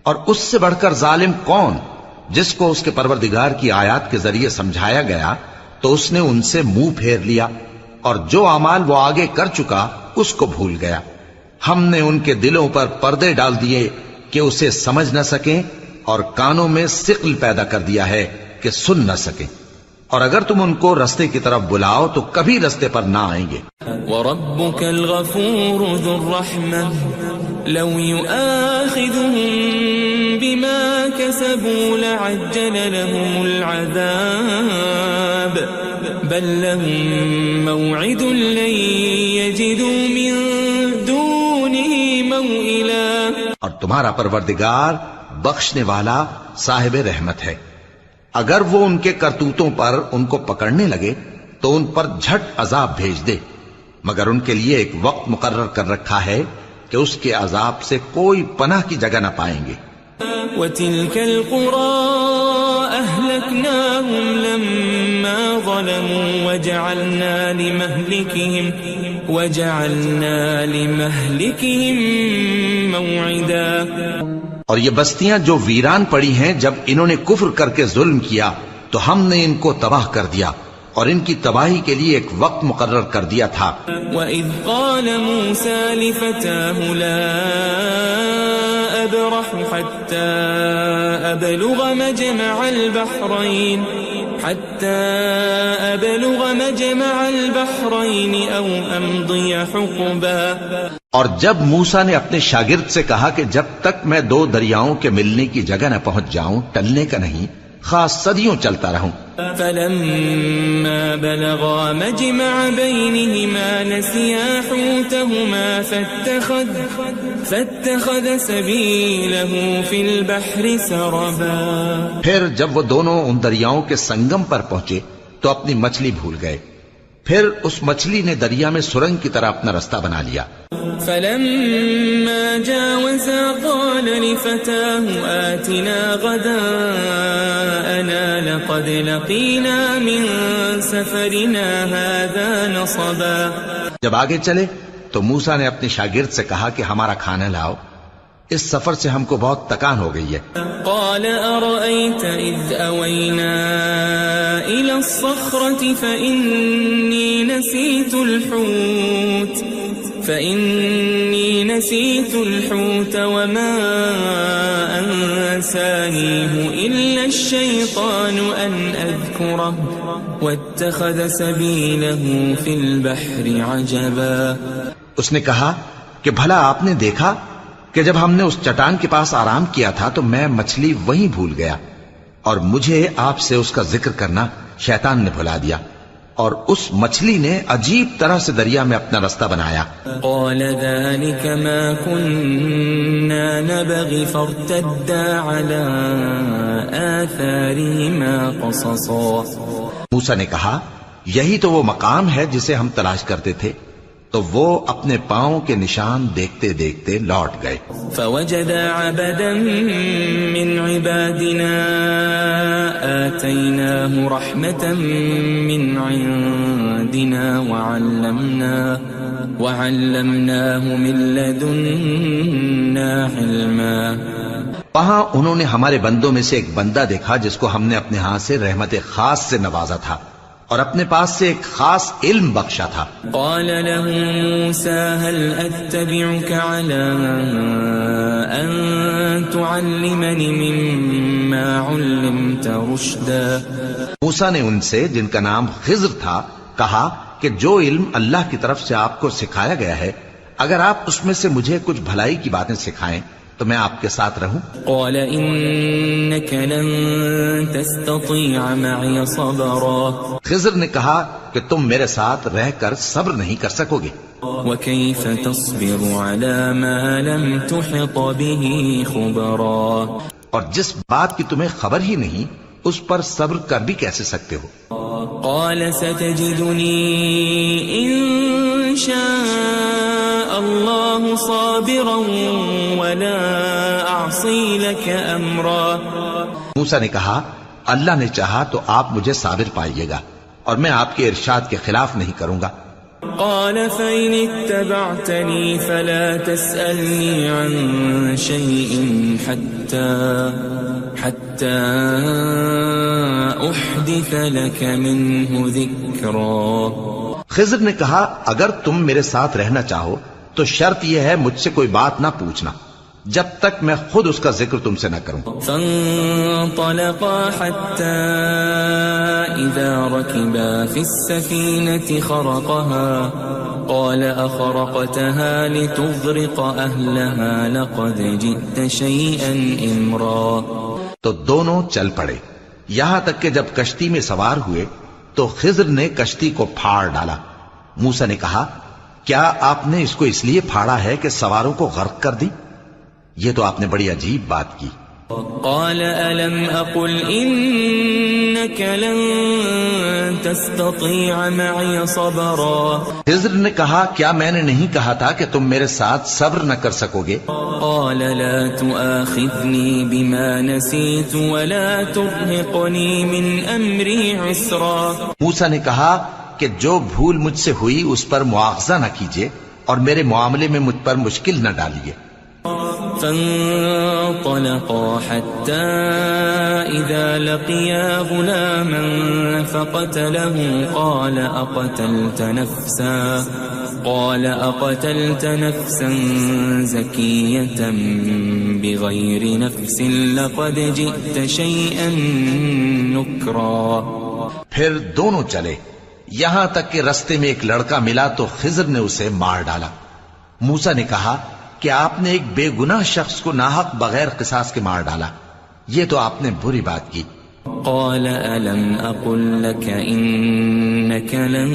اور اس سے بڑھ کر ظالم کون جس کو اس کے پروردگار کی آیات کے ذریعے سمجھایا گیا تو اس نے ان سے منہ پھیر لیا اور جو اعمال وہ آگے کر چکا اس کو بھول گیا. ہم نے ان کے دلوں پر پردے ڈال دیے کہ اسے سمجھ نہ سکیں اور کانوں میں ثقل پیدا کر دیا ہے کہ سن نہ سکیں. اور اگر تم ان کو رستے کی طرف بلاؤ تو کبھی رستے پر نہ آئیں گے. وَرَبُّكَ الْغَفُورُ ذُو الرَّحْمَةِ لَوْ يُؤَاخِذُهُم بِمَا كَسَبُوا لَعَجَّلَ لَهُمُ الْعَذَابَ بَل لَّهُم مَّوْعِدٌ لَّن يَجِدُوا مِن دُونِهِ مَوْئِلًا. اور تمہارا پروردگار بخشنے والا صاحب رحمت ہے. اگر وہ ان کے کرتوتوں پر ان کو پکڑنے لگے تو ان پر جھٹ عذاب بھیج دے مگر ان کے لیے ایک وقت مقرر کر رکھا ہے کہ اس کے عذاب سے کوئی پناہ کی جگہ نہ پائیں گے. وَتِلْكَ الْقُرَىٰ أَهْلَكْنَاهُمْ لَمَّا ظَلَمُوا وَجَعَلْنَا لِمَهْلِكِهِمْ مَوْعِدًا. اور یہ بستیاں جو ویران پڑی ہیں جب انہوں نے کفر کر کے ظلم کیا تو ہم نے ان کو تباہ کر دیا اور ان کی تباہی کے لیے ایک وقت مقرر کر دیا تھا. وَإِذْ قَالَ مُوسَىٰ لِفَتَاهُ لَا أَبْرَحُ حَتَّىٰ أَبْلُغَ مَجْمَعَ الْبَحْرَيْنِ أَوْ أَمْضِيَ حُقُبًا. اور جب موسیٰ نے اپنے شاگرد سے کہا کہ جب تک میں دو دریاؤں کے ملنے کی جگہ نہ پہنچ جاؤں ٹلنے کا نہیں خاص صدیوں چلتا رہوں. فَلَمَّا بَلَغَا مَجْمَعَ بَيْنِهِمَا نَسِيَا حُوتَهُمَا فَاتَّخَذَ سَبِيلَهُ فِي الْبَحْرِ سَرَبًا. پھر جب وہ دونوں ان دریاؤں کے سنگم پر پہنچے تو اپنی مچھلی بھول گئے. پھر اس مچھلی نے دریا میں سرنگ کی طرح اپنا رستہ بنا لیا. فَلَمَّا جَاوَزَا قَالَ لِفَتَاهُ آتِنَا غَدَاءَنَا لَقَدْ لَقِينَا مِن سَفَرِنَا هَٰذَا نَصَبًا. جب آگے چلے تو موسیٰ نے اپنے شاگرد سے کہا کہ ہمارا کھانا لاؤ اس سفر سے ہم کو بہت تکان ہو گئی ہے. قال أرأيت إذ أوينا إلى الصخرة فإني نسيت الحوت وما أنسانيه إلا الشيطان أن أذكره واتخذ سبيله في البحر عجبا. اس نے کہا کہ بھلا آپ نے دیکھا کہ جب ہم نے اس چٹان کے پاس آرام کیا تھا تو میں مچھلی وہیں بھول گیا، اور مجھے آپ سے اس کا ذکر کرنا شیطان نے بھلا دیا، اور اس مچھلی نے عجیب طرح سے دریا میں اپنا رستہ بنایا۔ قال ذلك ما كنا نبغي فارتدا على آثارهما قصصا۔ موسیٰ نے کہا یہی تو وہ مقام ہے جسے ہم تلاش کرتے تھے، تو وہ اپنے پاؤں کے نشان دیکھتے دیکھتے لوٹ گئے۔ فوجد عبدا من عبادنا آتيناه رحمة من عندنا وعلمناه من لدنا علما۔ وہاں انہوں نے ہمارے بندوں میں سے ایک بندہ دیکھا جس کو ہم نے اپنے ہاں سے رحمت خاص سے نوازا تھا اور اپنے پاس سے ایک خاص علم بخشا تھا۔ قال له موسى هل أتبعك على أن تعلمني مما علمت رشدا۔ موسیٰ نے ان سے، جن کا نام خضر تھا، کہا کہ جو علم اللہ کی طرف سے آپ کو سکھایا گیا ہے، اگر آپ اس میں سے مجھے کچھ بھلائی کی باتیں سکھائیں تو میں آپ کے ساتھ رہوں۔ قال إنك لن تستطيع معي صبرا۔ خضر نے کہا کہ تم میرے ساتھ رہ کر صبر نہیں کر سکو گے۔ وكيف تصبر على ما لم تحط به خبرا۔ اور جس بات کی تمہیں خبر ہی نہیں اس پر صبر کر بھی کیسے سکتے ہو؟ قال ستجدني إن شاء الله صابرا ولا أعصي لك أمرا۔ موسیٰ نے کہا اللہ نے چاہا تو آپ مجھے صابر پائیے گا اور میں آپ کے ارشاد کے خلاف نہیں کروں گا۔ قال فإن اتبعتني فلا تسألني عن شيء حتى أحدث لك منه ذكرا۔ خضر نے کہا اگر تم میرے ساتھ رہنا چاہو تو شرط یہ ہے مجھ سے کوئی بات نہ پوچھنا جب تک میں خود اس کا ذکر تم سے نہ کروں۔ فانطلقا حتى إذا ركبا في السفينة خرقها قال أخرقتها لتغرق أهلها لقد جئت شيئا إمرا۔ تو دونوں چل پڑے یہاں تک کہ جب کشتی میں سوار ہوئے تو خضر نے کشتی کو پھاڑ ڈالا۔ موسیٰ نے کہا کیا آپ نے اس کو اس لیے پھاڑا ہے کہ سواروں کو غرق کر دی؟ یہ تو آپ نے بڑی عجیب بات کی۔ قال ألم أقل إنك لن تستطيع معي صبرا۔ خضر نے کہا کیا میں نے نہیں کہا تھا کہ تم میرے ساتھ صبر نہ کر سکو گے؟ قال لا تؤاخذني بما نسيت ولا ترهقني من أمري عسرا۔ موسیٰ نے کہا کہ جو بھول مجھ سے ہوئی اس پر مواخذہ نہ کیجیے اور میرے معاملے میں مجھ پر مشکل نہ ڈالیے۔ فانطلقا حتى إذا لقيا غلاما فقتله قال أقتلت نفسا زكية بغير نفس لقد جئت شيئا نكرا۔ پھر دونوں چلے یہاں تک کہ رستے میں ایک لڑکا ملا تو خضر نے اسے مار ڈالا۔ موسیٰ نے کہا کہ آپ نے ایک بے گناہ شخص کو ناحق بغیر قصاص کے مار ڈالا، یہ تو آپ نے بری بات کی۔ قال ألم أقل لك إنك لن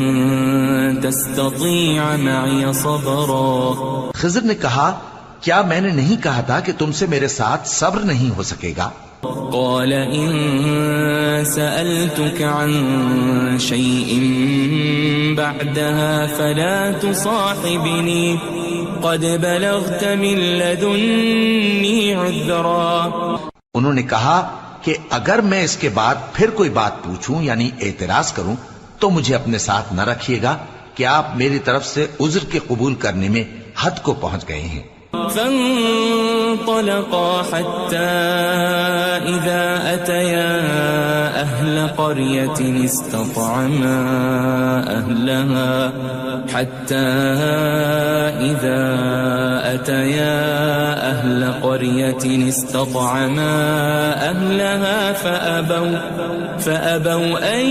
تستطيع معي صبرا۔ خضر نے کہا کیا میں نے نہیں کہا تھا کہ تم سے میرے ساتھ صبر نہیں ہو سکے گا؟ قال إن سألتك عن شيء بعدها فلا تصاحبني قد بلغت من لدني عذرا۔ انہوں نے کہا کہ اگر میں اس کے بعد پھر کوئی بات پوچھوں یعنی اعتراض کروں تو مجھے اپنے ساتھ نہ رکھیے گا کہ آپ میری طرف سے عذر کے قبول کرنے میں حد کو پہنچ گئے ہیں۔ فانطلقا حتى إذا أتيا أهل قرية استطعما أهلها فأبوا أن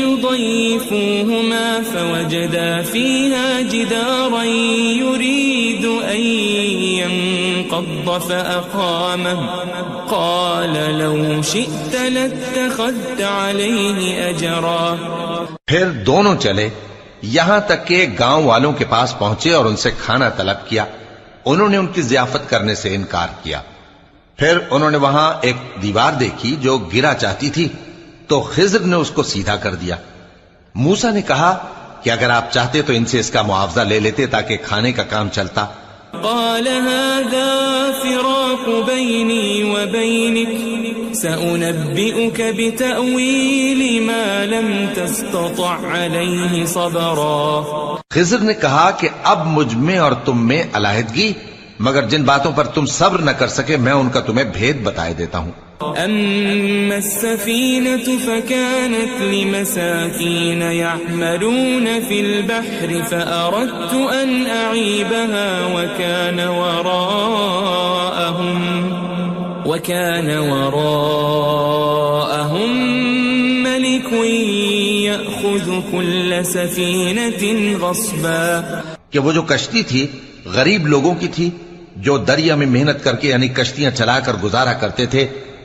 يضيفوهما فوجدا فيها جدارا يريد أن ينقض فأقامه قال لو شئت لاتخذت عليه أجرا. پھر دونوں چلے یہاں تک کہ گاؤں والوں کے پاس پہنچے اور ان سے کھانا طلب کیا. انہوں نے ان کی ضیافت کرنے سے انکار کیا. پھر انہوں نے وہاں ایک دیوار دیکھی جو گرا چاہتی تھی تو خضر نے اس کو سیدھا کر دیا. موسیٰ نے کہا کہ اگر آپ چاہتے تو ان سے اس کا معاوضہ لے لیتے تاکہ کھانے کا کام چلتا. قال هذا فراق بيني وبينك سأنبئك بتأويل ما لم تستطع عليه صبرا. خضر نے کہا کہ اب مجھ میں اور تم میں علیحدگی، مگر جن باتوں پر تم صبر نہ کر سکے میں ان کا تمہیں بھید بتائے دیتا ہوں. أما السفينة فكانت لمساكين يعملون في البحر فأردت أن أعيبها وكان وراءهم ملك يأخذ كل سفينة غصبا. کہ وہ جو کشتی تھی غریب لوگوں کی تھی جو دریا میں محنت کر کے یعنی کشتیاں چلا کر گزارا کرتے تھے،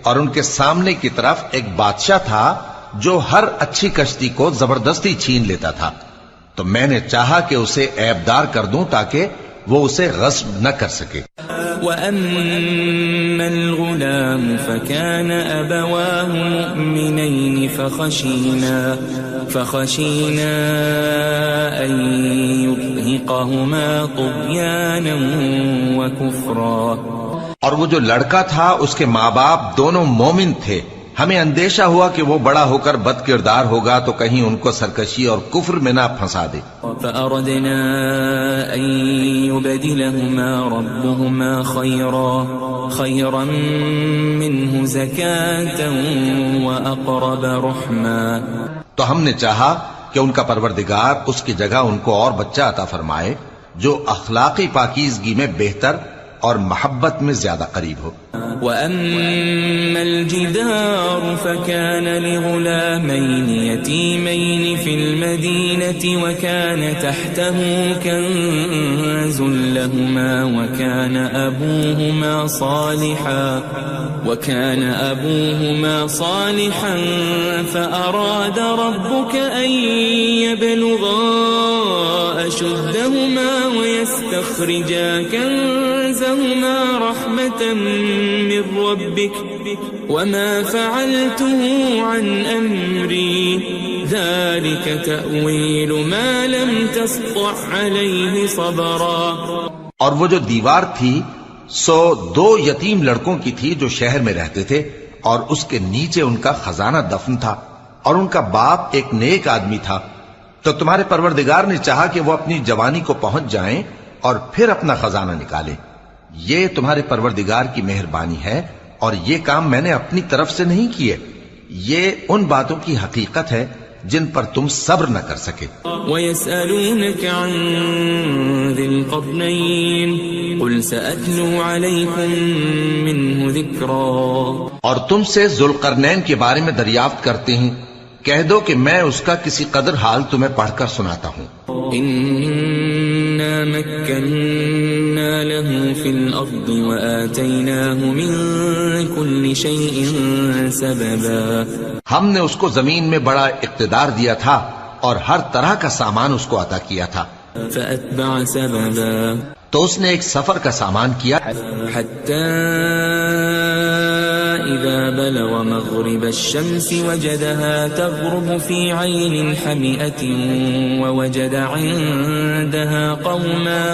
اور ان کے سامنے کی طرف ایک بادشاہ تھا جو ہر اچھی کشتی کو زبردستی چھین لیتا تھا. تو میں نے چاہا کہ اسے عیبدار کر دوں تاکہ وہ اسے غصب نہ کر سکے. وَأَمَّا الْغُلَامُ فَكَانَ أَبَوَاهُ مُؤْمِنَيْنِ فَخَشِينَا أَن يُرْهِقَهُمَا طُغْيَانًا وَكُفْرًا. اور وہ جو لڑکا تھا اس کے ماں باپ دونوں مومن تھے، ہمیں اندیشہ ہوا کہ وہ بڑا ہو کر بد کردار ہوگا تو کہیں ان کو سرکشی اور کفر میں نہ پھنسا دے. فأردنا أن يبدلهما ربهما خيرا منه زكاة وأقرب رحما. تو ہم نے چاہا کہ ان کا پروردگار اس کی جگہ ان کو اور بچہ عطا فرمائے جو اخلاقی پاکیزگی میں بہتر اور محبت میں زیادہ قریب ہو. وَأَمَّا الْجِدَارُ فَكَانَ لِغُلَامَيْنِ يَتِيمَيْنِ فِي الْمَدِينَةِ وَكَانَ تَحْتَهُ كَنْزٌ لَهُمَا وَكَانَ أَبُوهُمَا صَالِحًا فَأَرَادَ رَبُّكَ أَنْ يَبْلُغَا أَشُدَّهُمَا وَيَسْتَخْرِجَا كَنْزَهُمَا رَحْمَةً من ربك وما فعلته عن أمري ذلك تأويل ما لم تسطع عليه صبرا. اور وہ جو دیوار تھی سو دو یتیم لڑکوں کی تھی جو شہر میں رہتے تھے اور اس کے نیچے ان کا خزانہ دفن تھا اور ان کا باپ ایک نیک آدمی تھا. تو تمہارے پروردگار نے چاہا کہ وہ اپنی جوانی کو پہنچ جائیں اور پھر اپنا خزانہ نکالے. یہ تمہارے پروردگار کی مہربانی ہے اور یہ کام میں نے اپنی طرف سے نہیں کیے. یہ ان باتوں کی حقیقت ہے جن پر تم صبر نہ کر سکے. وَيَسْأَلُونَكَ عَنْ ذِي الْقَرْنَيْنِ قُلْ سَأَتْلُو عَلَيْكُمْ مِنْهُ ذِكْرًا. اور تم سے ذوالقرنین کے بارے میں دریافت کرتے ہیں، کہہ دو کہ میں اس کا کسی قدر حال تمہیں پڑھ کر سناتا ہوں. إِنَّا مَكَّنَّا لَهُ فِي الْأَرْضِ وَآتَيْنَاهُ مِنْ كُلِّ شَيْءٍ سَبَبًا. ہم نے اس کو زمین میں بڑا اقتدار دیا تھا اور ہر طرح کا سامان اس کو عطا کیا تھا. فَأَتْبَعَ سَبَبًا. تو اس نے ایک سفر کا سامان کیا حَتَّى إِذَا بَلَغَ مَغْرِبَ الشَّمْسِ وَجَدَهَا تَغْرُبُ فِي عَيْنٍ حَمِئَةٍ وَوَجَدَ عِندَهَا قَوْمًا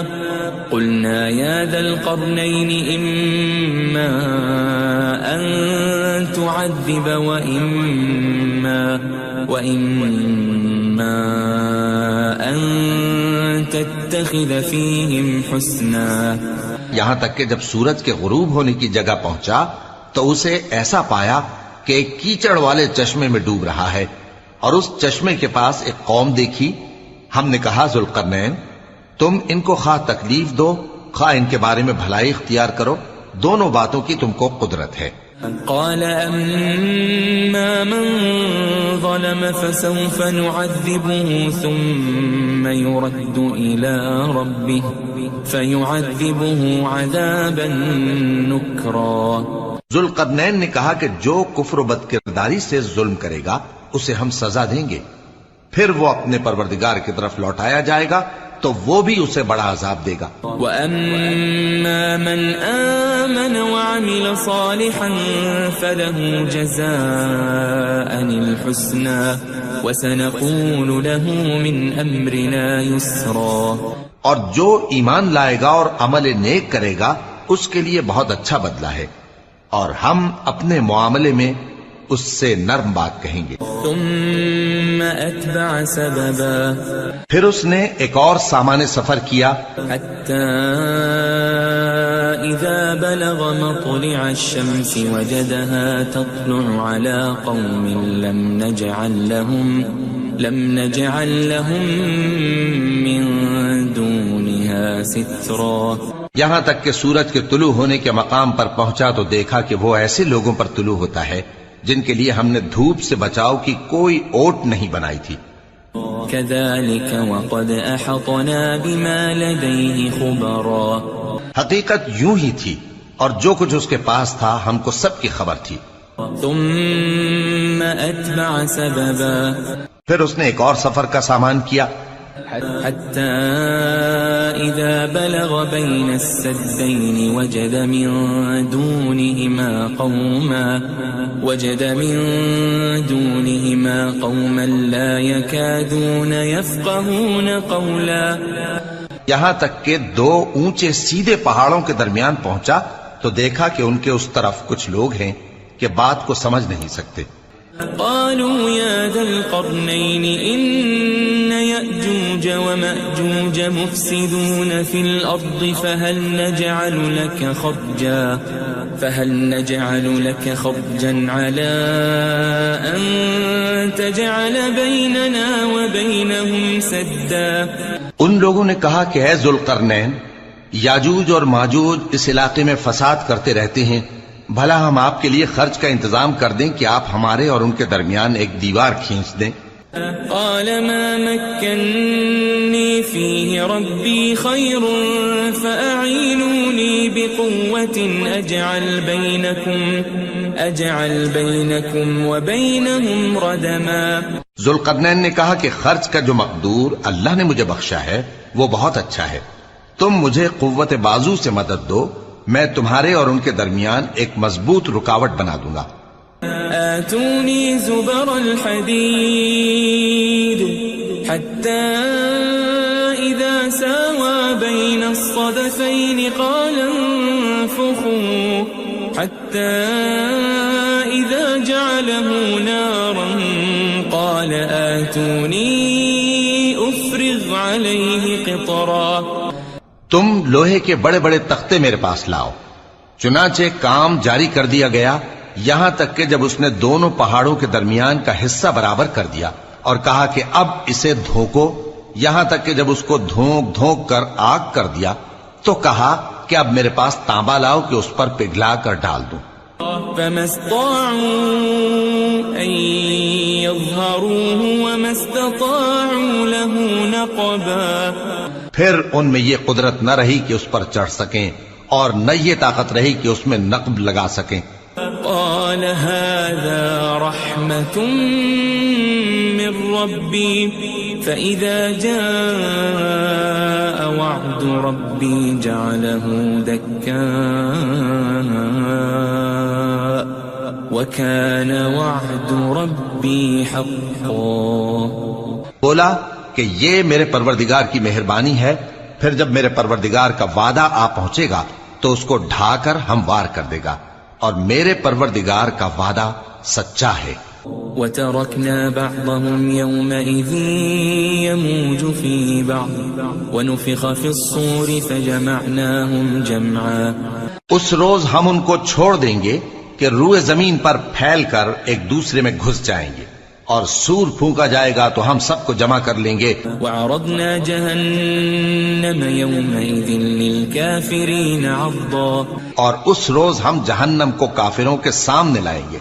قُلْنَا يَا ذَا الْقَرْنَيْنِ إِمَّا أَن تُعَذِّبَ وَإِمَّا أَن تَتَّخِذَ فِيهِمْ حُسْنًا. یہاں تک کہ جب سورج کے غروب ہونے کی جگہ پہنچا تو اسے ایسا پایا کہ ایک کیچڑ والے چشمے میں ڈوب رہا ہے اور اس چشمے کے پاس ایک قوم دیکھی. ہم نے کہا ذوالقرنین تم ان کو خواہ تکلیف دو خواہ ان کے بارے میں بھلائی اختیار کرو، دونوں باتوں کی تم کو قدرت ہے. قال أما من ظلم فسوف نعذبه ثم يرد إلى ربه فيعذبه عذابا نكرا. ذوالقرنین نے کہا کہ جو کفر و بد کرداری سے ظلم کرے گا اسے ہم سزا دیں گے، پھر وہ اپنے پروردگار کی طرف لوٹایا جائے گا تو وہ بھی اسے بڑا عذاب دے گا. وَأَمَّا مَنْ آمَنَ وَعَمِلَ صَالِحًا فَلَهُ جَزَاءً الْحُسْنَى وَسَنَقُولُ لَهُ مِنْ أَمْرِنَا يُسْرًا. اور جو ایمان لائے گا اور عمل نیک کرے گا اس کے لیے بہت اچھا بدلہ ہے، اور ہم اپنے معاملے میں اس سے نرم بات کہیں گے. ثم اتبع سببا. پھر اس نے ایک اور سامان سفر کیا حتى اذا بلغ مطلع الشمس وجدها تطلع على قوم لم نجعل لهم من دونها سترا. یہاں تک کہ سورج کے طلوع ہونے کے مقام پر پہنچا تو دیکھا کہ وہ ایسے لوگوں پر طلوع ہوتا ہے جن کے لیے ہم نے دھوپ سے بچاؤ کی کوئی اوٹ نہیں بنائی تھی. كذلك وقد احطنا بما لديه خبرا. حقیقت یوں ہی تھی اور جو کچھ اس کے پاس تھا ہم کو سب کی خبر تھی. ثم اتبع سببا. پھر اس نے ایک اور سفر کا سامان کیا حتى إذا بلغ بين السدين وجد من دونهما قوما لا يكادون يفقهون قولا. یہاں تک کہ دو اونچے سیدھے پہاڑوں کے درمیان پہنچا تو دیکھا کہ ان کے اس طرف کچھ لوگ ہیں کہ بات کو سمجھ نہیں سکتے. قالوا يا ذا القرنين إن يأجوج ومأجوج مفسدون في الأرض فهل نجعل لك خرجا على أن تجعل بيننا وبينهم سدا. ان لوگوں نے کہا کہ اے ذوالقرنین، یاجوج اور ماجوج اس علاقے میں فساد کرتے رہتے ہیں، بھلا ہم آپ کے لیے خرچ کا انتظام کر دیں کہ آپ ہمارے اور ان کے درمیان ایک دیوار کھینچ دیں. قال ما مكنني فيه ربي خير فأعينوني بقوة أجعل بينكم وبينهم ردما. ذوالقرنین نے کہا کہ خرچ کا جو مقدور اللہ نے مجھے بخشا ہے وہ بہت اچھا ہے، تم مجھے قوت بازو سے مدد دو، میں تمہارے اور ان کے درمیان ایک مضبوط رکاوٹ بنا دوں گا. آتوني زبر الحديد حتى إذا ساوى بين الصدفين قال انفخوا حتى إذا جعله نارا قال آتوني أفرغ عليه قطرا. تم لوہے کے بڑے بڑے تختے میرے پاس لاؤ. چنانچہ کام جاری کر دیا گیا یہاں تک کہ جب اس نے دونوں پہاڑوں کے درمیان کا حصہ برابر کر دیا اور کہا کہ اب اسے دھوکو، یہاں تک کہ جب اس کو دھونک دھونک کر آگ کر دیا تو کہا کہ اب میرے پاس تانبا لاؤ کہ اس پر پگھلا کر ڈال دوں. فما استطاعوا أن يظهروه وما استطاعوا له نقبا. پھر ان میں یہ قدرت نہ رہی کہ اس پر چڑھ سکیں اور نہ یہ طاقت رہی کہ اس میں نقب لگا سکیں. قال هذا رحمة من ربي فإذا جاء وعد ربي جعله دكاء وكان وعد ربي حقا. بولا کہ یہ میرے پروردگار کی مہربانی ہے، پھر جب میرے پروردگار کا وعدہ آ پہنچے گا تو اس کو ڈھا کر ہموار کر دے گا، اور میرے پروردگار کا وعدہ سچا ہے. وَتَرَكْنَا بَعْضَهُمْ يَوْمَئِذٍ يَمُوجُ فِي بَعْضٍ وَنُفِخَ فِي الصُّورِ فَجَمَعْنَاهُمْ جَمْعًا. اس روز ہم ان کو چھوڑ دیں گے کہ روئے زمین پر پھیل کر ایک دوسرے میں گھس جائیں گے، اور سور پھونکا جائے گا تو ہم سب کو جمع کر لیں گے. وعرضنا جهنم يومئذ للكافرين عرضا اور اس روز ہم جہنم کو کافروں کے سامنے لائیں گے.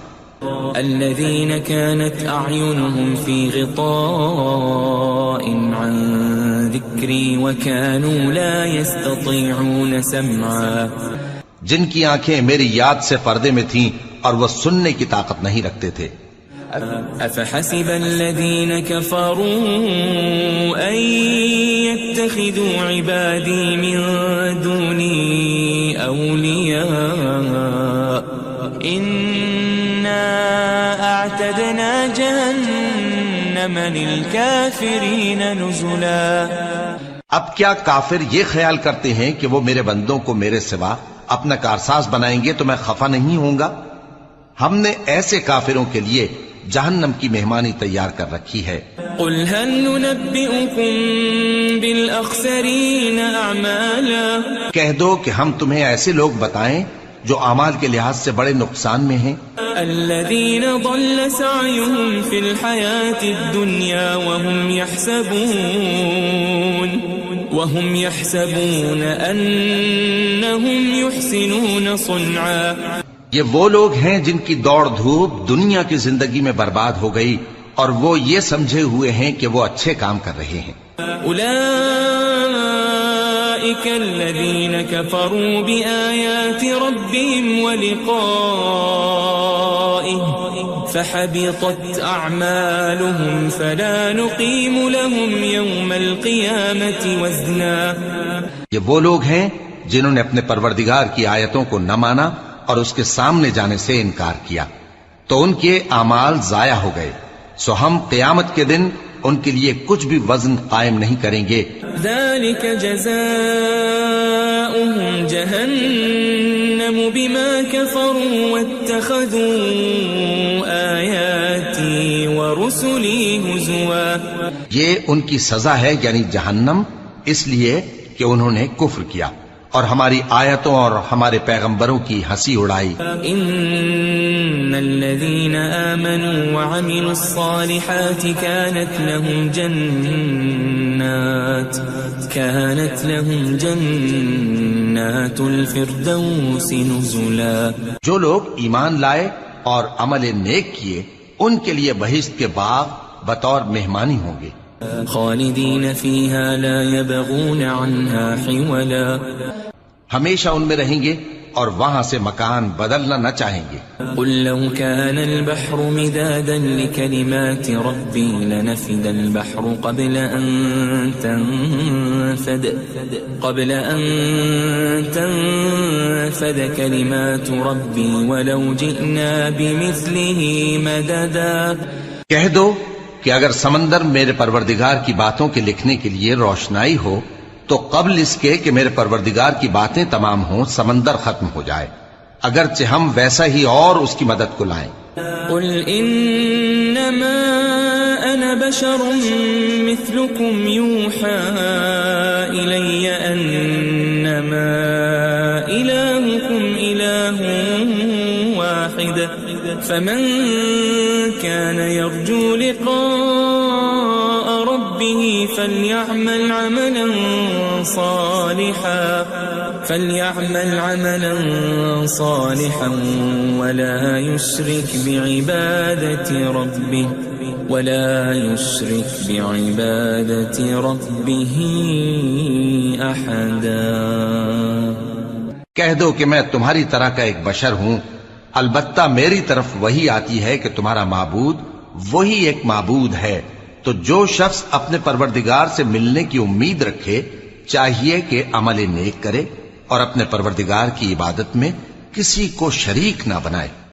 الذين كانت أعينهم في غطاء عن ذكري وكانوا لا يستطيعون سمعا جن کی آنکھیں میری یاد سے پردے میں تھیں اور وہ سننے کی طاقت نہیں رکھتے تھے. أفحسب الذين كفروا أن يتخذوا عبادي من دوني أولياء إنا أعتدنا جهنم للكافرين نزلا. اب کیا کافر یہ خیال کرتے ہیں کہ وہ میرے بندوں کو میرے سوا اپنا کارساز بنائیں گے تو میں خفا نہیں ہوں گا؟ ہم نے ایسے کافروں کے لیے جہنم کی مہمانی تیار کر رکھی ہے. قل هل ننبئكم بالأخسرين أعمالا کہہ دو کہ ہم تمہیں ایسے لوگ بتائیں جو اعمال کے لحاظ سے بڑے نقصان میں ہیں. الذين ضل سعيهم في الحياة الدنيا وهم يحسبون أنهم يحسنون صنعا. یہ وہ لوگ ہیں جن کی دوڑ دھوپ دنیا کی زندگی میں برباد ہو گئی اور وہ یہ سمجھے ہوئے ہیں کہ وہ اچھے کام کر رہے ہیں. أولئك الذين كفروا بآيات ربهم ولقائه فحبطت أعمالهم فلا نقيم لهم يوم القيامة وزنا. یہ وہ لوگ ہیں جنہوں نے اپنے پروردگار کی آیتوں کو نہ مانا اور اس کے سامنے جانے سے انکار کیا تو ان کے اعمال ضائع ہو گئے، سو ہم قیامت کے دن ان کے لیے کچھ بھی وزن قائم نہیں کریں گے. ذلك جزاؤهم جهنم بما كفروا واتخذوا آياتي ورسلي هزوا. یہ ان کی سزا ہے یعنی جہنم، اس لیے کہ انہوں نے کفر کیا اور ہماری آیتوں اور ہمارے پیغمبروں کی ہنسی اڑائی. ان الذين آمنوا وعملوا الصالحات كانت لهم جنات الفردوس نزلا. جو لوگ ایمان لائے اور عمل نیک کیے ان کے لیے بہشت کے باغ بطور مہمانی ہوں گے. خالدین فیہا لا یبغون عنہا حولا. ہمیشہ ان میں رہیں گے اور وہاں سے مکان بدلنا نہ چاہیں گے. قل لو كان البحر مدادا لكلمات ربي لنفد البحر قبل أن تنفد كلمات ربي ولو جئنا بمثله مددا. کہہ دو کہ اگر سمندر میرے پروردگار کی باتوں کے لکھنے کے لیے روشنائی ہو تو قبل اس کے کہ میرے پروردگار کی باتیں تمام ہوں سمندر ختم ہو جائے، اگرچہ ہم ویسا ہی اور اس کی مدد کو لائیں. قل انما انا بشر مثلكم يوحى الي انما الهكم اله واحد فمن كان يرجو لقاء ربه فليعمل عملا صالحا ولا يشرك بعبادة ربه أحدا. کہہ دو کہ میں تمہاری طرح کا ایک بشر ہوں، البتہ میری طرف وہی آتی ہے کہ تمہارا معبود وہی ایک معبود ہے. تو جو شخص اپنے پروردگار سے ملنے کی امید رکھے چاہیے کہ عمل نیک کرے اور اپنے پروردگار کی عبادت میں کسی کو شریک نہ بنائے.